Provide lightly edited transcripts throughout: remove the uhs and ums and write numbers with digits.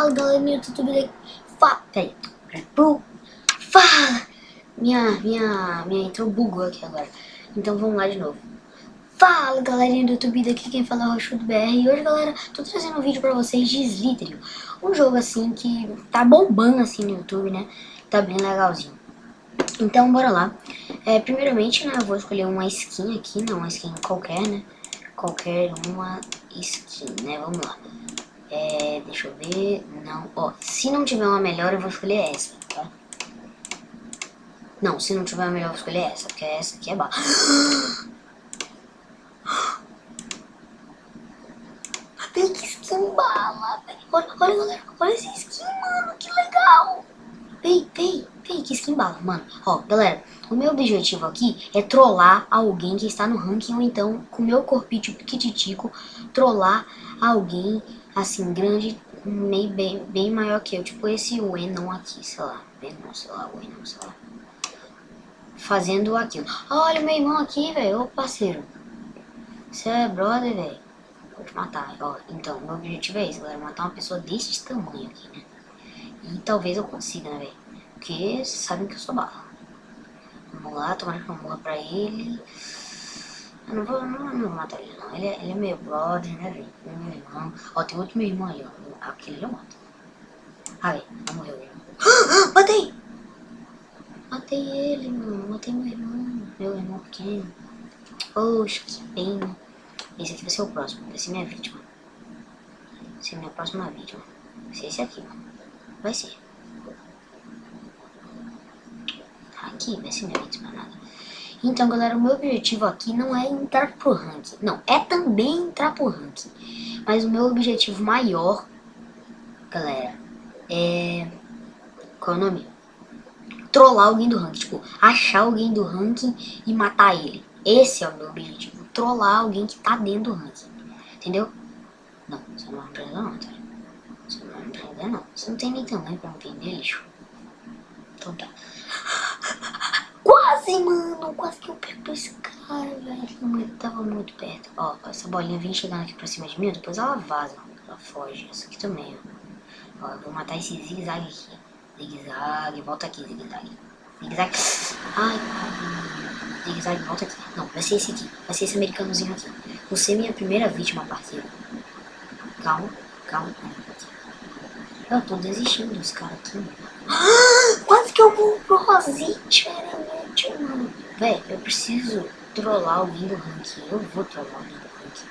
Fala, galera, no YouTube daqui. Peraí. Fala! Minha intro bugou aqui agora. Então vamos lá de novo. Fala, galerinha do YouTube, daqui quem fala é o Rochudo BR. E hoje, galera, tô trazendo um vídeo pra vocês de Slytherin. Um jogo assim que tá bombando assim no YouTube, né? Tá bem legalzinho. Então bora lá. Primeiramente, né, eu vou escolher uma skin aqui, não uma skin qualquer, né? Qualquer uma skin, né? Vamos lá. Deixa eu ver. Não, ó, se não tiver uma melhor eu vou escolher essa, tá? Não, se não tiver uma melhor eu vou escolher essa, porque essa aqui é bala. Vem que skin bala, velho. Olha, galera, olha essa skin, mano, que legal. Vem, que skin bala, mano. Ó, galera, o meu objetivo aqui é trollar alguém que está no ranking, ou então, com o meu corpinho piquititico, trollar alguém, assim, grande, meio bem maior que eu. Tipo esse Venom aqui, sei lá. Venom, sei lá, Venom, sei lá. Fazendo aquilo. Olha o meu irmão aqui, velho. Ô, parceiro. Você é brother, velho. Vou te matar. Ó, então, meu objetivo é esse, galera. Matar uma pessoa desse tamanho aqui, né? E talvez eu consiga, né, velho? Porque vocês sabem que eu sou bala. Vamos lá, tomara que eu morra pra ele. Eu não vou matar ele, não. Ele é meu brother, né, velho? Ele é meu irmão. Ó, tem outro meu irmão ali, ó. Aquele eu mato. Ah, velho, não morreu ele. Matei! Matei ele, mano. Matei meu irmão. Meu irmão pequeno. Poxa, que pena. Esse aqui vai ser o próximo. Vai ser minha vítima. Vai ser minha próxima vítima. Vai ser esse aqui, mano. Vai ser. Aqui vai ser minha vítima, nada. Então, galera, o meu objetivo aqui não é entrar pro ranking. Não, é também entrar pro ranking. Mas o meu objetivo maior, galera, é... Qual é o nome? Trollar alguém do ranking. Tipo, achar alguém do ranking e matar ele. Esse é o meu objetivo. Trollar alguém que tá dentro do ranking. Entendeu? Não, você não vai me prender não, tá? Você não vai me prender não. Você não tem nem tamanho pra me prender, lixo. Então tá. Quase, mano. Quase que eu pego esse cara, velho. Tava muito perto. Ó, essa bolinha vem chegando aqui pra cima de mim, depois ela vaza. Ela foge. Essa aqui também, ó. Ó, eu vou matar esse zigue-zague aqui. Zigue-zague, volta aqui, zigue-zague. Zigue-zague. Ai, zigue-zague, volta aqui. Não, vai ser esse aqui. Vai ser esse americanozinho aqui. Você é minha primeira vítima, parceiro. Calma, calma. Eu tô desistindo desse cara aqui, mano. Quase que eu vou pro Rosite, mano. Véi, eu preciso trollar alguém do ranking. Eu vou trollar alguém do ranking.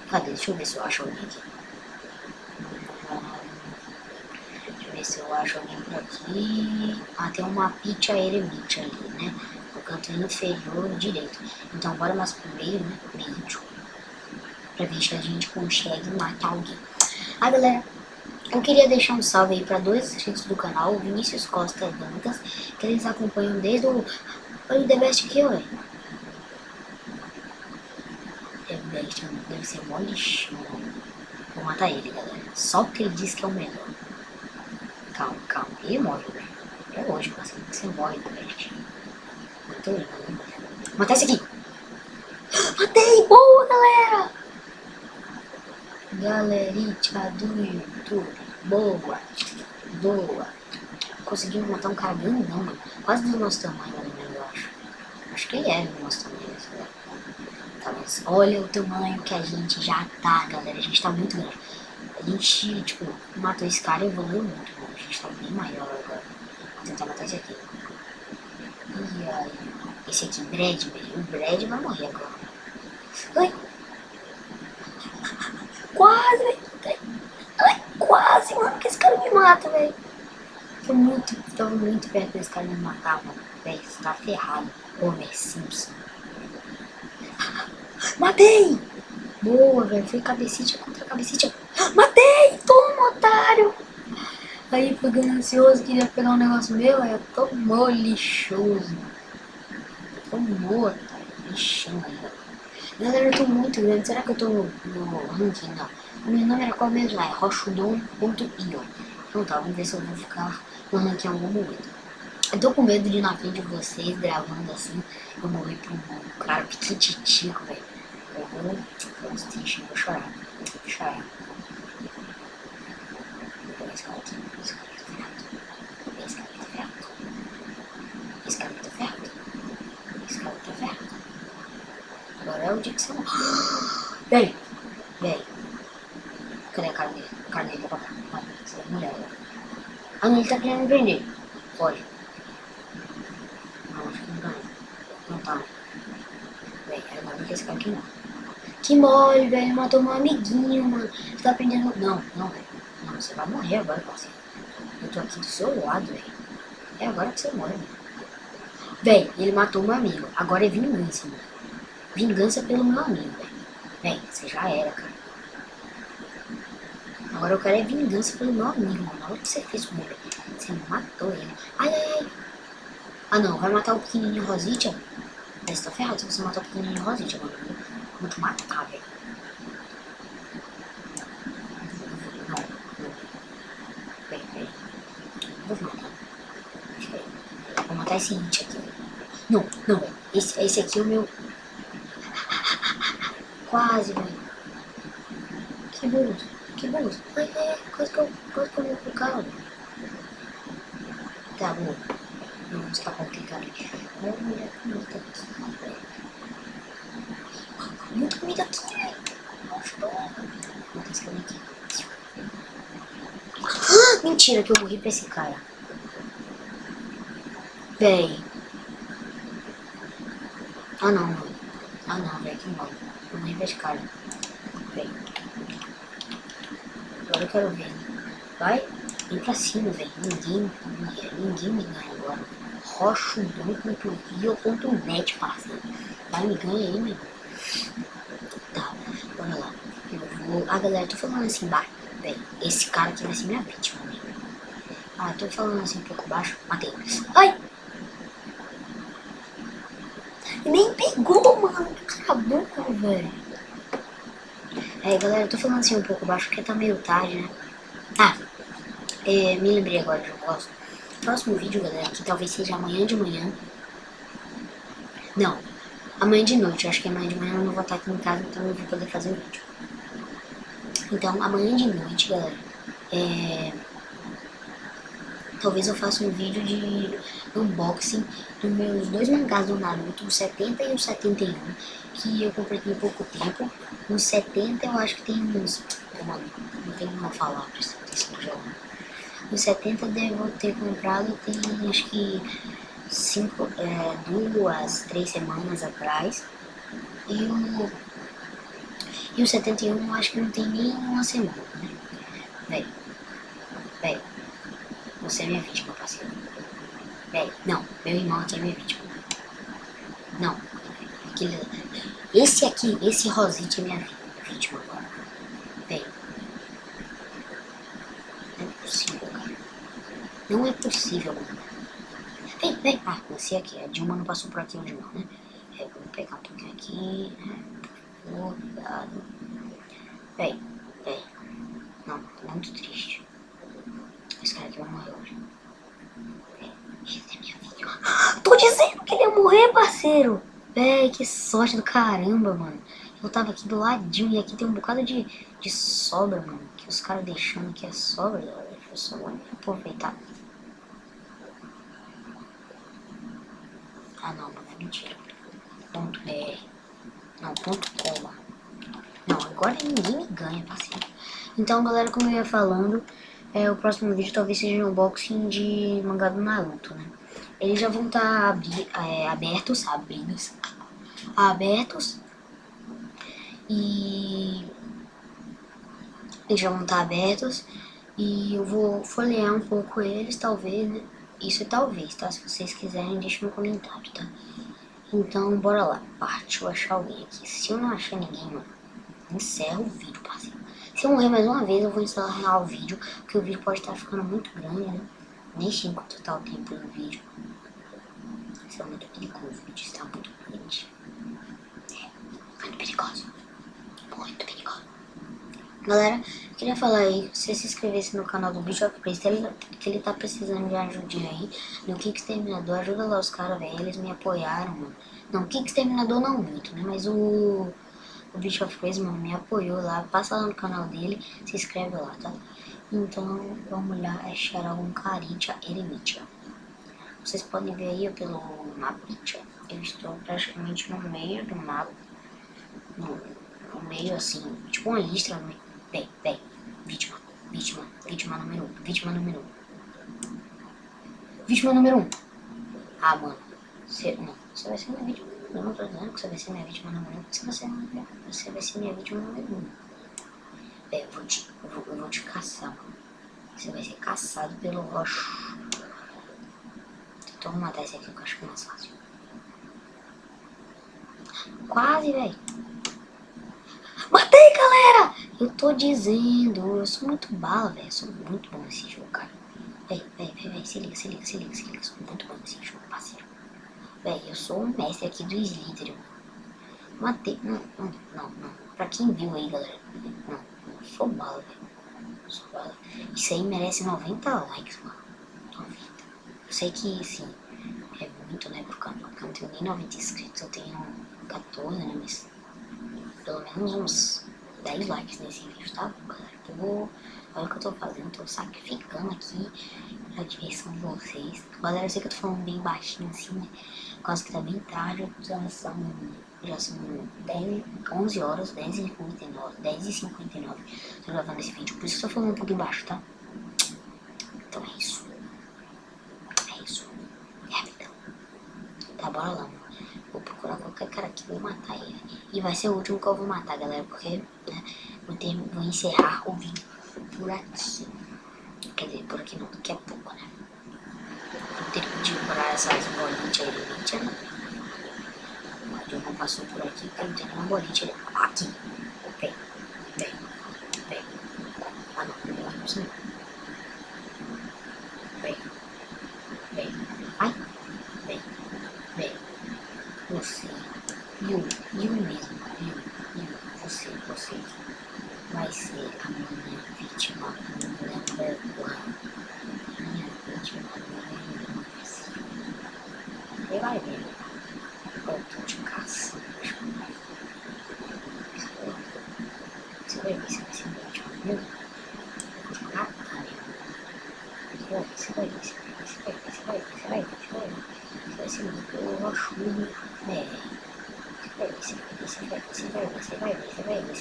Cadê? Deixa eu ver se eu acho alguém aqui. Deixa eu ver se eu acho alguém por aqui. Ah, tem uma Pitch Eremite ali, né? No canto inferior direito. Então bora mais pro meio, né? Meio. Pra ver se a gente consegue matar alguém. Ah, galera. Eu queria deixar um salve aí para 2 inscritos do canal, o Vinícius Costa Dantas, que eles acompanham desde o... Olha o The Best aqui, ué. The Best deve ser mó lixão. Vou matar ele, galera. Só porque ele disse que é o melhor. Calma, calma. Ele morre, velho. É lógico, assim, que você morre, The Best. Matou ele, galera. Vou matar esse aqui. Matei! Boa, galera! Galerita do YouTube. Boa. Boa. Conseguimos matar um cara grandão, mano. Quase do nosso tamanho, eu acho. Acho que ele é do nosso tamanho, né? Tá, mas olha o tamanho que a gente já tá, galera. A gente tá muito grande. A gente, tipo, matou esse cara e evoluiu muito, mano. A gente tá bem maior agora. Vou tentar matar esse aqui. E aí, esse aqui, Brad, velho. O Brad vai morrer agora. Ai! Quase, velho. Ai, quase, mano, que esse cara me mata, velho. Tava muito perto desse cara me matar, mano. Velho, você tá ferrado. Homer Simpson. Matei! Boa, velho. Foi cabecita contra cabecita. Matei! Toma, otário! Aí foi ganancioso, queria pegar um negócio meu, aí eu tomou lixoso. Tomou, otário. Lixão aí, ó. Galera, eu tô muito grande. Será que eu tô no ranking? Não. O meu nome era qual mesmo? É rochudon.io. Então tá, vamos ver se eu vou ficar no ranking em algum momento. Eu tô com medo de ir na frente de vocês, gravando assim, eu morrer pra um cara piquititico, velho. Eu vou desistir, vou chorar. Vou chorar. Vou pegar esse cara. dia que você morre. Vem. Vem. Cadê a cara dele? A cara dele tá pra cá. Ah, você é mulher agora. Ah, não, ele tá querendo me prender. Pode. Não, acho que não tá. Não tá. Vem, agora que esse cara aqui morre. Que mole, velho. Matou meu amiguinho, mano. Você tá prendendo. Não, não, velho. Não, você vai morrer agora, parceiro. Eu tô aqui do seu lado, velho. É agora que você morre, velho. Véi, ele matou meu amigo. Agora é vingança, mano. Vingança pelo meu amigo, velho. Véi, você já era, cara. Agora eu quero é vingança pelo meu amigo, mano. Olha o que você fez com ele, velho. Você matou ele. Ai, ai, ai. Ah, não. Vai matar o pequenininho Rosita? Você tá ferrado se você matar o pequenininho Rosita, mano. Eu vou te matar, velho. Não, não. Véi. Vou matar. Vou matar esse hit aqui. Não, não, velho. Esse aqui é o meu... Quase, velho. Que burro. Que burro. Ai, quase que eu vou pro carro. Tá, bom. Não está complicado. Olha a mulher comida aqui, velho. Muita comida aqui, velho. Nossa, vou ter esse cara aqui. Mentira que eu morri pra esse cara. Véi. Ah, não, velho. Ah, não, velho. Que mal. Eu morri pra esse cara. Véi. Agora eu quero ver. Vai. Vem pra cima, velho. Ninguém me ganha agora. Rocha, muito e eu contra o net, parceiro. Vai, me ganha aí, meu. Tá, bora lá. Eu vou... Ah, galera, tô falando assim baixo. Velho, esse cara aqui vai ser minha vítima, velho. Ah, tô falando assim um pouco baixo. Matei. Ai! Nem pegou, mano. Que caboclo, velho. É, galera, eu tô falando assim um pouco baixo porque tá meio tarde, né? Ah, me lembrei agora de um negócio. Próximo vídeo, galera, que talvez seja amanhã de manhã. Não, amanhã de noite. Eu acho que amanhã de manhã eu não vou estar aqui em casa, então eu vou poder fazer o vídeo. Então, amanhã de noite, galera, talvez eu faça um vídeo de unboxing dos meus dois mangás do Naruto, o 70 e o 71, que eu comprei tem pouco tempo. No 70 eu acho que tem uns... Mano, não tem uma palavra desse jogo. No 70 eu devo ter comprado tem acho que 2, 3 semanas atrás. E o 71 eu acho que não tem nem uma semana, né? Véi, você é minha vítima, parceiro. Véi, não, meu irmão aqui é minha vítima. Não, aquele... Esse aqui, esse Rosite é minha vítima agora. Véi. Não é possível, cara. Não é possível, mano. Vem. Ah, você aqui. A Dilma não passou por aqui hoje não, né? Vou pegar um pouquinho aqui. Cuidado. Véi. Não, tô muito triste. Esse cara aqui vai morrer hoje. Ele é minha vítima. Tô dizendo que ele ia morrer, parceiro. Véi, que sorte do caramba, mano. Eu tava aqui do ladinho e aqui tem um bocado de sobra, mano. Que os caras deixando aqui é sobra, galera. Deixa eu só aproveitar. Ah, não, mano, é mentira. Ponto .br. Não, ponto .com. Não, agora ninguém me ganha, parceiro. Então, galera, como eu ia falando, o próximo vídeo talvez seja um unboxing de mangá do Naruto, né? Eles já vão estar abertos e eles já vão estar abertos e eu vou folhear um pouco eles, talvez, né? Isso é talvez, tá? Se vocês quiserem, deixa no comentário, tá? Então, bora lá. Partiu achar alguém aqui. Se eu não achar ninguém, mano, encerro o vídeo, parceiro. Se eu morrer mais uma vez, eu vou encerrar o vídeo, porque o vídeo pode estar ficando muito grande, né? Nem sei quanto tá o tempo do vídeo. Isso é muito perigoso, o vídeo está muito grande. Muito perigoso. Muito perigoso. Galera, eu queria falar aí, se você se inscrevesse no canal do Beach of Praise, que ele tá precisando de ajudinha aí. No Kick Exterminador, ajuda lá os caras, velho. Eles me apoiaram, mano. Não, Kick Exterminador não muito, né? Mas o Beach of Praise, mano, me apoiou lá. Passa lá no canal dele, se inscreve lá, tá? Então, vamos lá achar algum Caritia Eremitia. Vocês podem ver aí pelo mapa, eu estou praticamente no meio do mapa. no meio assim, tipo uma listra no meio. Vem, vítima número 1, vítima número 1. Vítima número 1. Ah, mano, você vai ser minha vítima. Eu não tô dizendo que você vai ser minha vítima número 1, você vai ser minha vítima número 1. Eu vou te caçar, mano. Você vai ser caçado pelo roxo. Então vou matar esse aqui que eu acho que é mais fácil. Quase, velho. Matei, galera! Eu tô dizendo, eu sou muito bala, velho. Eu sou muito bom nesse jogo, cara. Véi, se liga. Eu sou muito bom nesse jogo, parceiro. Véi, eu sou um mestre aqui do Slytherin. Matei. Não. Pra quem viu aí, galera. Não, sou bala, velho. Sou bala. Isso aí merece 90 likes, mano. 90. Eu sei que, sim, é muito, né, pro canal. Porque eu não tenho nem 90 inscritos. Eu tenho 14, né, mas pelo menos uns 10 likes nesse vídeo, tá bom, galera? Olha o que eu tô fazendo, tô sacrificando aqui pra diversão de vocês. Galera, eu sei que eu tô falando bem baixinho assim, né? Quase que tá bem tarde, já são 11 horas, 10h59, tô gravando esse vídeo, por isso que eu tô falando um pouquinho baixo, tá? Então é isso. É a vida. Tá, bora lá, mano. Vou procurar qualquer cara aqui, vou matar ele. E vai ser o último que eu vou matar, galera, porque, né, vou encerrar o vídeo por aqui. Quer dizer, por aqui não, daqui a pouco, né? Vou ter que pedir pra essas bolinhas aí, né? Eu não passou por aqui porque não tem nenhuma bolinha. Aqui. Vem. Ah, não consigo. Vem. Ai. Vem. Você. You mesmo. Você. Vai ser a minha vítima número 1. Minha vítima número 1. Você vai ver. Eu tô te caçando. Você vai ver se vai ser minha vítima número 1. Eu vou te matar, meu. Você vai ver. Você vai ser muito rochudo, né? Você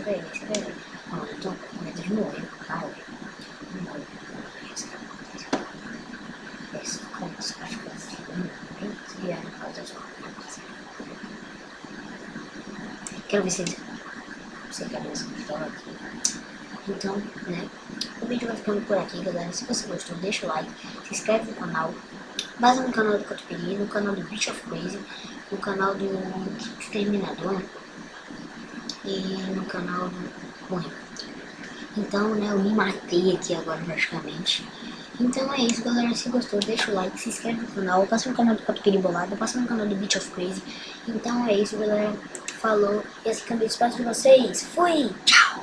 vai ver. Mano, eu tô com medo de morrer, cara. Não morre. Essa coisa, acho que bem desviada por causa das coisas. Quero ver se você quer ver esse vídeo aqui. Então, né? O vídeo vai ficando por aqui, galera. Se você gostou, deixa o like, se inscreve no canal. Basta no canal do Catupiry, no canal do Beach of Crazy, no canal do Exterminador, né? E no canal do... Bom, então, né, eu me matei aqui agora praticamente. Então é isso, galera. Se gostou, deixa o like, se inscreve no canal. Passa no canal do Catupiry Bolado, passa no canal do Beach of Crazy. Então é isso, galera. Falou. E assim que eu me despeço de vocês. Fui! Tchau!